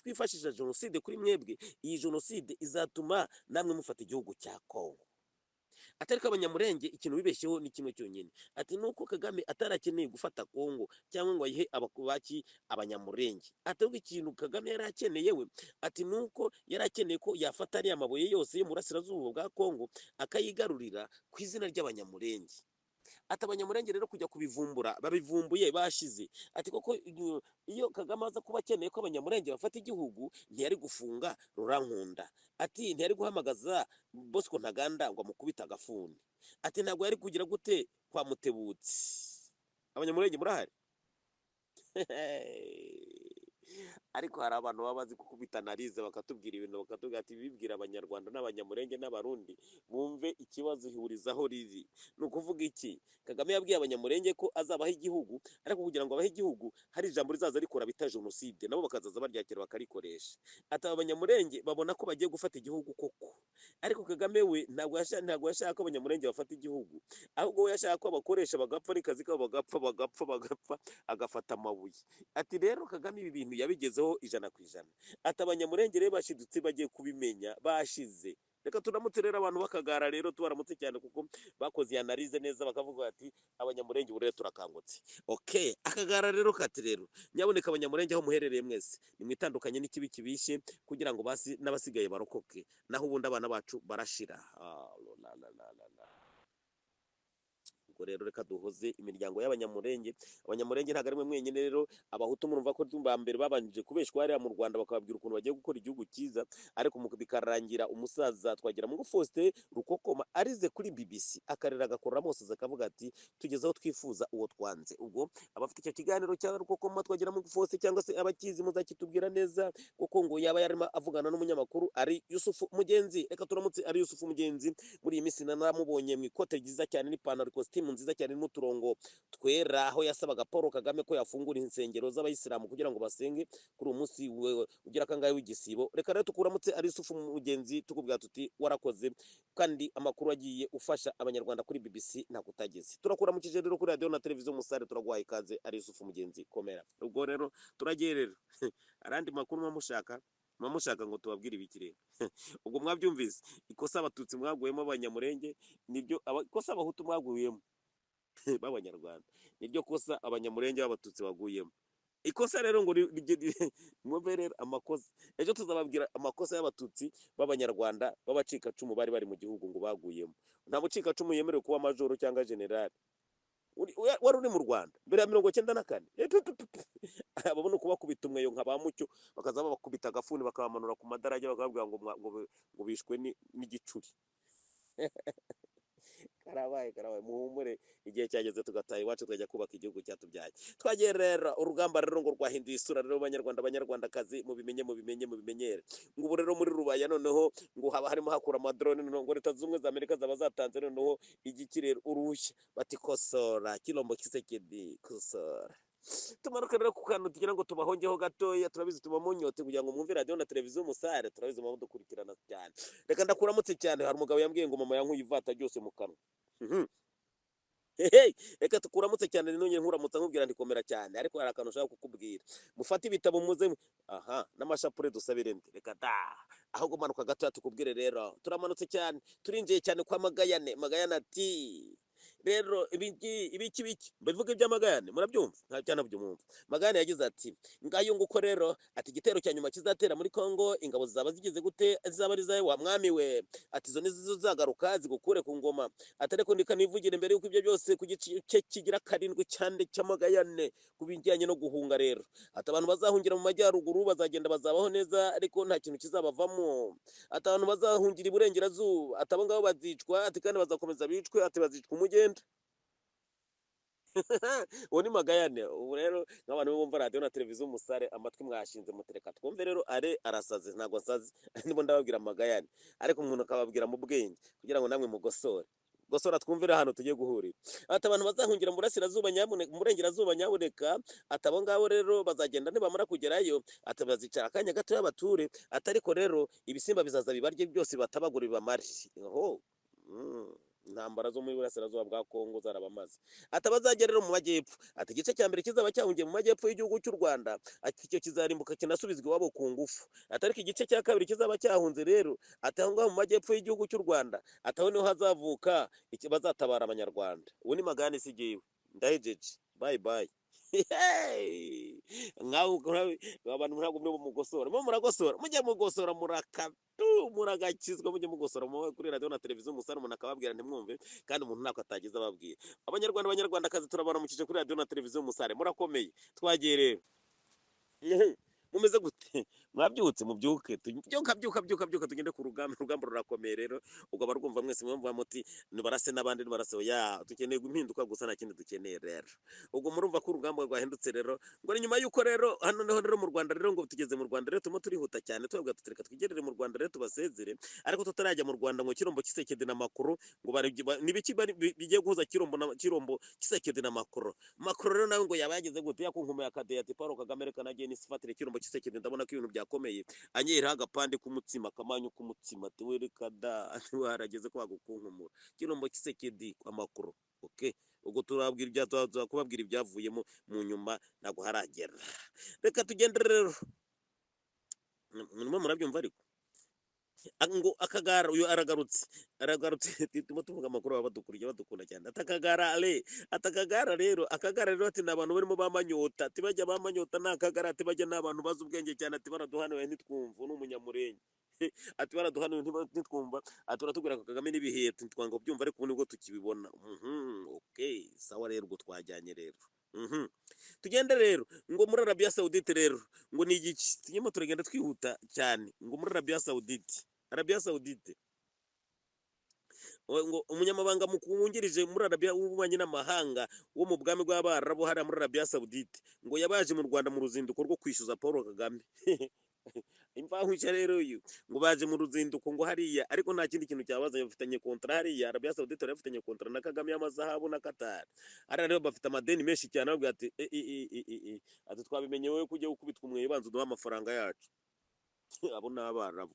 twifashisha jenoside kuri mwebwe, iyi jenoside izatuma namwe mufata igihugu cya Kongo. Atari ko abanyamurenge ikintu bibeshyeho ni kimwe cyonyine. Ati nuko Kagame atarakeneye gufata Kongo cyangwa ngo ayihe abakubaki abanyamurenge. Atari ikintu Kagame yari akeneye we, ati nuko yari akeneye ko yafata ariya mabuye yose yo mu burasirazuba bwa Kongo akayigarurira ku izina ry'abanyamurenge. Ati abanyamurenge rero kujya kubivumbura babivumbuye bashize. Ati koko iyo Kagame aza kuba akeneye ko abanyamurenge bafata igihugu ntiyari gufunga Rurankunda. Ati ntiyari guhamagaza Bosco Ntaganda ngo amukubite agafuni. Ati ntabwo yari kugira gute kwa Mutebutsi. Abanyamurenge murahari? Ariko hari abantu baba bazi gukubita analize bakatubwira ibintu bakatubwira ati bibwira abanyarwanda n'abanyamurenge n'abarundi bumve ikibazo ihurizaho riri. Ni ukuvuga iki? Kagame yabwiye abanyamurenge ko azabaha igihugu, ariko kugira ngo abahe igihugu hari ijambo rizaza rikora bita jenoside, nabo bakazaza baryakira bakarikoresha. Ati abanyamurenge babona ko bagiye gufata igihugu koko, ariko Kagame we ntabwo yashaka ko abanyamurenge bafata igihugu, ahubwo we yashaka ko bakoresha bagapfa n'ikazi kabo bagapfa agafata amabuye. Ati rero Kagame ibi bintu yabigezeho 100%. Ati abanyamurenge rero bashidutse bagiye kubimenya bashize. Reka turamutse rero abantu bakagara rero tubaramutse cyane kuko bakoze analize neza bakavuga ati abanyamurenge burere turakangutse. Okay, akagara rero kati rero nyaboneka abanyamurenge aho muherereye mwese nimwitandukanye n'ikibi kibishe kugira ngo basi n'abasigaye barokoke, naho ubundi abana bacu barashira. Rero reka duhoze imiryango y'abanyamurenge. Abanyamurenge ntabwo ari mwe mwenyine rero, abahutu murumva ko ba mbere babanje kubeshwa hariya mu Rwanda bakababwira ukuntu bagiye gukora igihugu cyiza, ariko bikarangira umusaza Twagiramungu Faustin Rukokoma arize kuri BBC akarera agakorera mose akavuga ati tugeze aho twifuza uwo twanze. Ubwo abafite icyo kiganiro cya Rukokoma Twagiramungu Faustin cyangwa se abakizi muzakitubwira neza, kuko ngo yaba yarimo avugana n'umunyamakuru ari Yusufu Mugenzi. Reka turamutse ari Yusufu Mugenzi. Muri iyi minsi naramubonye mu ikote ryiza cyane n'ipantaro costume nziza cyane n'uturongo twera, aho yasabaga Paul Kagame ko yafungura insengero z'abayisilamu kugira ngo basenge kuri uyu munsi ugira kangahe w'igisibo. Reka rero tukuramutse ari Yusufu Mugenzi tukubwira tuti warakoze, kandi amakuru agiye ufasha abanyarwanda kuri BBC ntakutageze. Turakuramukije rero kuri radio na televiziyo Umusare, turaguhaye ikaze ari Yusufu Mugenzi, komera. Ubwo rero turagiye rero arandi makuru mwamushaka ngo tubabwire ibikire. Ubwo mwabyumvise ikosa abatutsi mwaguyemo abanyamurenge nibyo ikosa abahutu mwaguyemo b'abanyarwanda niryo kosa abanyamurenge b'abatutsi baguyemo. Ikosa rero ngo mwumve rero amakosa, ejo tuzababwira amakosa y'abatutsi b'abanyarwanda b'abacikacumu bari bari mu gihugu ngo baguyemo. Nta mucikacumu yemerewe kuba majoro cyangwa generali wari uri mu Rwanda mbere ya 1994. Babona kubakubita umweyo nka ba Mucyo bakaza babakubita agafuni bakabamanura ku madarage bakababwira ngo bishwe n'igicuri. Karabaye muhumure, igihe cyageze tugataha iwacu tukajya kubaka igihugu cyatubyaye. Twagiye rero urugamba rero ngo rwahinduye isura rero banyarwandakazi mubimenyere. Ngo ubu rero muri Rubaya noneho ngo haba harimo hakura amadrone, noneho ngo Leta z'Ubumwe za Amerika zaba zatanze noneho igikirere uruhushya bati kosora Kilombo Kisekedi kosora. Tumanuka rero ku kantu tugira ngo tubahongeho gatoya, turabizi tuba mu nyote kugira ngo mwumve radio na televiziyo Umusare, turabizi mu dukurikirana cyane. Reka ndakuramutse cyane. Hari umugabo yambwiye ngo mama yankuye ivata byose mu kanwa. Reka tukuramutse cyane none nkuramutse nkubwira ndikomera cyane, ariko hari akantu ushaka kukubwira. Mufate ibitabo muze n'amashapure dusabire ndi. Reka aho gumanuka gatoya tukubwire rero turamanutse cyane, turinjiye cyane kwa Magayane ati rero ibiki mbivuga iby'Amagayane murabyumva nta cyana byumva. Magayane yagize ati ngayo nguko rero ati igitero cya nyuma kizatera muri Kongo ingabo zaba zigeze gute zaba ari zawe wa mwami we, ati zo nizo zagaruka zigukure ku ngoma. Atareko ndikanivugire imbere yuko ibyo byose ku gice kigira karindwi cyane cy'Amagayane kubijyanye no guhunga rero. Ati abantu bazahungira mu majyaruguru bazagenda bazabaho neza, ariko nta kintu kizabavamo. Ati abantu bazahungira iburengerazuba ati abo ngabo bazicwa, ati kandi bazakomeza bicwe, ati bazicwa umugenda. uwo ni Magayane. Ubu rero nk'abantu bumva radiyo na televiziyo umusare amatwi mwashinze mutereka twumve rero are arasaze ntabwo asaze ndimo ndababwira Magayane, ariko umuntu akababwira mu bwenge kugira ngo namwe mugosore. Gosora twumvire ahantu tugiye guhurira. Ati abantu bazahungira mu burasirazuba nyamuneka, mu burengerazuba nyabuneka, ati abo ngabo rero bazagenda nibamara kugerayo, ati bazicara akanya gato y'abature, ati ariko rero ibisimba bizaza bibarye byose batabagura bibamare. Oho. Intambara zo muri burasirazuba bwa Kongo zarabamaze. Ati abazagera rero mu majyepfo, ati igice cya mbere kizaba cyahungiye mu majyepfo y'igihugu cy'u Rwanda, ati icyo kizarimbuka kinasubizwa iwabo ku ngufu. Ati ariko igice cya kabiri kizaba cyahunze rero, ati aho ngaho mu majyepfo y'igihugu cy'u Rwanda, ati aho niho hazavuka bazatabara abanyarwanda. Uwo ni Magayane si jyewe. Ndahejeje. Bye bye. Abantu ntabwo muri mugosora, muragosora, mujye mugosora muragakizwa, mujye mugosora kuri radiyo na televiziyo umusare umuntu akababwira ntimwumve, kandi umuntu ntako atagize ababwira. Abanyarwandakazi turabaramukije kuri radiyo na televiziyo umusare, murakomeye. Twagiye rero. Mumeze gute? Mwabyutse mubyuke, byuka tugende ku rugamba. Urugamba rurakomeye rero, ubwo barwumva mwese mwumva muti nibarase n'abandi nibarase. Ya tukeneye impinduka gusa nta kindi dukeneye rero. Ubwo murumva ko urugamba rwahindutse rero, ngo ni nyuma yuko rero hano niho rero mu Rwanda rero, ngo tugeze mu Rwanda rero turimo turihuta cyane, tubabwira tutereka twigerere mu Rwanda rero tubasezere, ariko tutarajya mu Rwanda ngo Kirombo Kisekedi na Makuru ngo nibiki bigiye guhuza Kirombo Kisekedi na Makuru. Makuru rero nawe ngo yaba yageze gute yakunkume akadeye ati Paul Kagame reka nagiye nisifatire Kirombo Kisekedi, ndabona ko ibintu byakomeye, anyera agapande k'umutsima kamanyu k'umutsima ati wereka da warageze ko bagukunkumura Kirombo Kisekedi kwa Makuru. Okay, ubwo turabwira kubabwira ibyavuyemo mu nyuma ntabwo haragera. Reka tugende rero, murabyumva ariko ngo Akagara uyu aragarutse timo tuvuga amakuru baba badukunda cyane. Atakagara rero ati n'abantu barimo bamanyota, ati bajya bamanyota n'Akagara, ati bajya n'abantu bazi ubwenge cyane, ati baraduhanuye ntitwumva, n'umunyamurenge ati baraduhanuye ntitwumva, ati uratubwira ko Kagame n'ibihe twanga kubyumva, ariko ubu nibwo tukibibona. Okay, sawa rero ubwo twajyanye rero. Tugende rero ngo muri Arabia Saudite rero, ngo ni igiki tunyemo turagenda twihuta cyane, ngo muri Arabia Saudite ngo umunyamabanga mukuru wungirije muri Arabia w'ububanyi n'amahanga wo mu bwami bw'Abarabu hariya muri Arabia Saudite, ngo yabaje mu Rwanda mu ruzinduko rwo kwishyuza Paul Kagame. Imvankwisha rero uyu ngo baje mu ruzinduko ngo hariya, ariko nta kindi kintu cyabazanye, bafitanye kontra hariya. Arabia Saudite bafitanye kontra na Kagame y'amazahabu na Qatar. Hariya rero bafite amadeni menshi cyane, bavuga ati ati twabimenye wowe kujya gukubitwa umwe banza uduha amafaranga yacu. Abo ni Abarabu.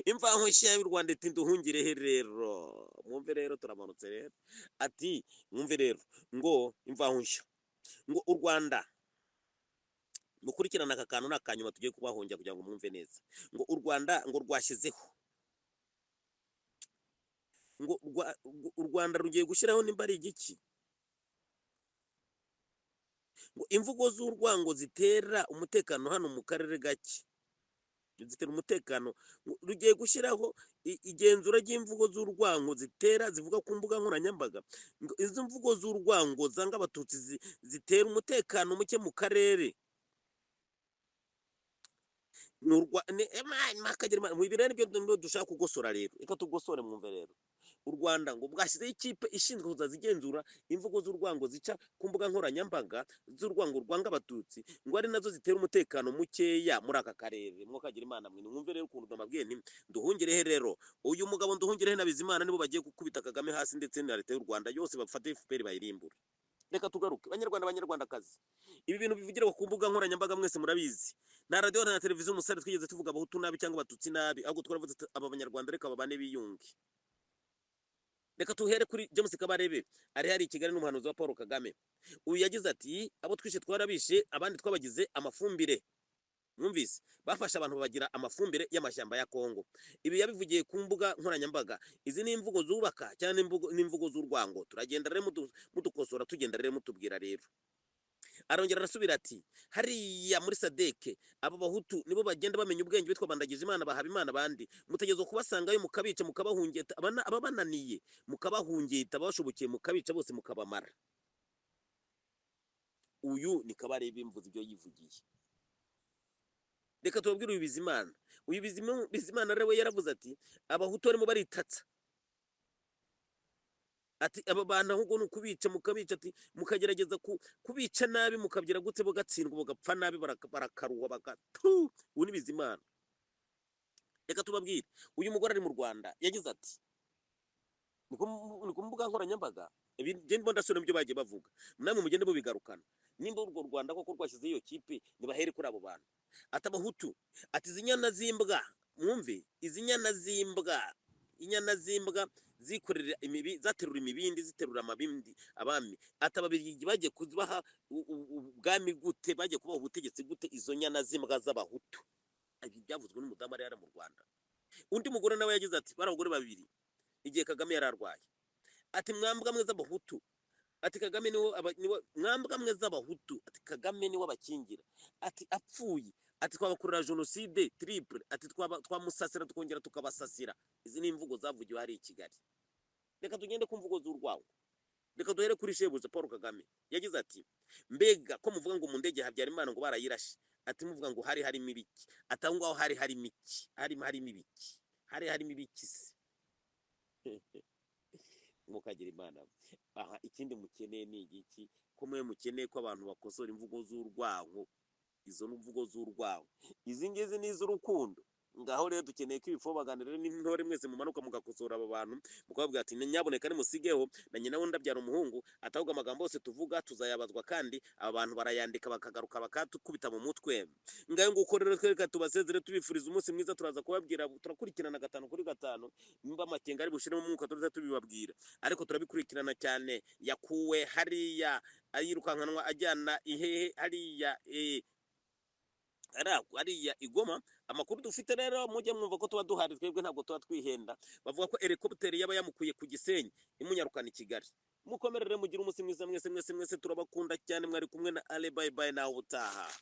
Imvankwisha y'u Rwanda iti nduhungire he rero. Mwumve rero turamanutse rero, ati mwumve rero ngo imvankwisha ngo u Rwanda mukurikirana aka kantu n'akanyuma tugiye kubahungira kugira ngo mwumve neza. Ngo u Rwanda ngo rwashyizeho ngo u Rwanda rugiye gushyiraho nimba ari igiki, ngo imvugo z'urwango zitera umutekano hano mu karere gake, zitera umutekano, rugiye gushyiraho igenzura ry'imvugo z'urwango zivuga ku mbuga nkoranyambaga. Ngo izo mvugo z'urwango zanga abatutsi zitera umutekano muke mu karere. Mu ibirere nibyo dushaka kugosora rero, reka tugosore mwumve rero. U Rwanda ngo bwashyizeho ikipe ishinzwe kuzazigenzura imvugo z'urwango zica ku mbuga nkoranyambaga z'urwango rwanga abatutsi, ngo ari nazo zitera umutekano mukeya muri aka karere. Mwokagira Imana mwe mwumve rero ukuntu ndamabwiye nti nduhungire he rero. Uyu mugabo nduhungire he na Bizimana nibo bagiye gukubita Kagame hasi, ndetse na leta y'u Rwanda yose bafate FPR bayirimbura. Reka tugaruke banyarwandakazi, ibi bintu bivugirwa ku mbuga nkoranyambaga mwese murabizi. Na radio na televiziyo umusare twigeze tuvuga abahutu nabi cyangwa abatutsi nabi, ahubwo twaravuze aba banyarwanda reka babane biyunge. Reka tuhere kuri James Kabarebe ari hari i Kigali n'umuhanuzi wa Paul Kagame. Uyu yagize ati abo twishe twarabishe, abandi twabagize amafumbire. Mwumvise bafasha abantu bagira amafumbire y'amashyamba ya Kongo. Ibi yabivugiye ku mbuga nkoranyambaga. Izi ni imvugo zubaka cyane n'imvugo z'urwango. Turagenda rero mudukosora, tugenda rero mutubwira rero. Arongera arasubira ati hariya muri Sadeke abo bahutu nibo bagenda bamenya ubwenge, bitwa bandagije Imana bahaba Imana, abandi mutegezo kubasangayo mukabica mukabahungeta, ababananiye mukabahungeta, abashobokeye mukabica bose mukabamara. Uyu ni Kabarebe imvuze ibyo yivugiye. Reka tubabwire uyu Bizimana rero yaravuze ati abahutu barimo baritatsa, ati aba bantu ahubwo ni ukubica mukabica, ati mukagerageza kubica nabi mukabyira gute bagatsindwa bagapfa nabi barakaruha bagatu. Ubu ni Bizimana. Reka tubabwire, uyu mugore ari mu Rwanda yagize ati ni ku mbuga nkoranyambaga, ibi ngende ndasubira ibyo bagiye bavuga, namwe mugende bubigarukana. Nimba urwo Rwanda koko rwashyize iyo kipe nibahere kuri abo bantu. Ati Abahutu, ati izi nyana z'imbwa, mwumve izi nyana z'imbwa, inyana z'imbwa zikorera imibi, zaterura imibindi, ziterura amabindi abami. Ati Ababiligi bagiye kubaha ubwami gute, bagiye kubaha ubutegetsi gute izo nyana z'imbwa z'Abahutu. Ibi byavuzwe n'umudamu ari mu Rwanda. Undi mugore nawe yagize ati bari abagore babiri igihe Kagame yararwaye, ati mwambwa mwe z'Abahutu, ati Kagame niwo mwambwa mwe z'Abahutu, ati Kagame niwo abakingira, ati apfuye, ati twabakorera jenoside triple, ati twamusasira tukongera tukabasasira. Izi ni imvugo zavugiwe hari i Kigali. Reka tugende ku mvugo z'urwango. Reka duhere kuri shebuja Paul Kagame. Yagize ati mbega ko muvuga ngo mu ndege Habyarimana ngo barayirashe, ati muvuga ngo hari harimo ibiki, ati aho ngaho hari harimo iki, harimo ibiki, hari harimo ibiki se. Mukagira Imana. Aha ikindi mukeneye ni igiki? Ko mwe mukeneye ko abantu bakosora imvugo z'urwango. Izo mvugo z'urwango, izi ngizi ni iz'urukundo. Ngaho rero dukeneye ko ibifobaganira n'intore mwese mumanuka mugakosora aba bantu, mukababwira ati nyaboneka nimusigeho na nyina wundi abyara umuhungu, atahubwo amagambo yose tuvuga tuzayabazwa, kandi aba bantu barayandika bakagaruka bakatukubita mu mutwe. Ngaho nguko rero twereka tubasezere tubifuriza umunsi mwiza. Turaza kubabwira, turakurikirana 5 kuri 5, nimba amakenga ari bushiremo umwuka turaza tubibabwira, ariko turabikurikirana cyane. Yakuwe hariya ayirukankanwa ajyana ihehe hariya ariya Igoma. Amakuru dufite rero mujye mwumva ko tuba duhari, twebwe ntabwo tuba twihenda. Bavuga ko helicopter yaba yamukuye ku Gisenyi imunyarukana i Kigali. Mukomerere mugira umunsi mwiza mwese, turabakunda cyane. Mwari kumwe na Ale, bye bye naho utaha.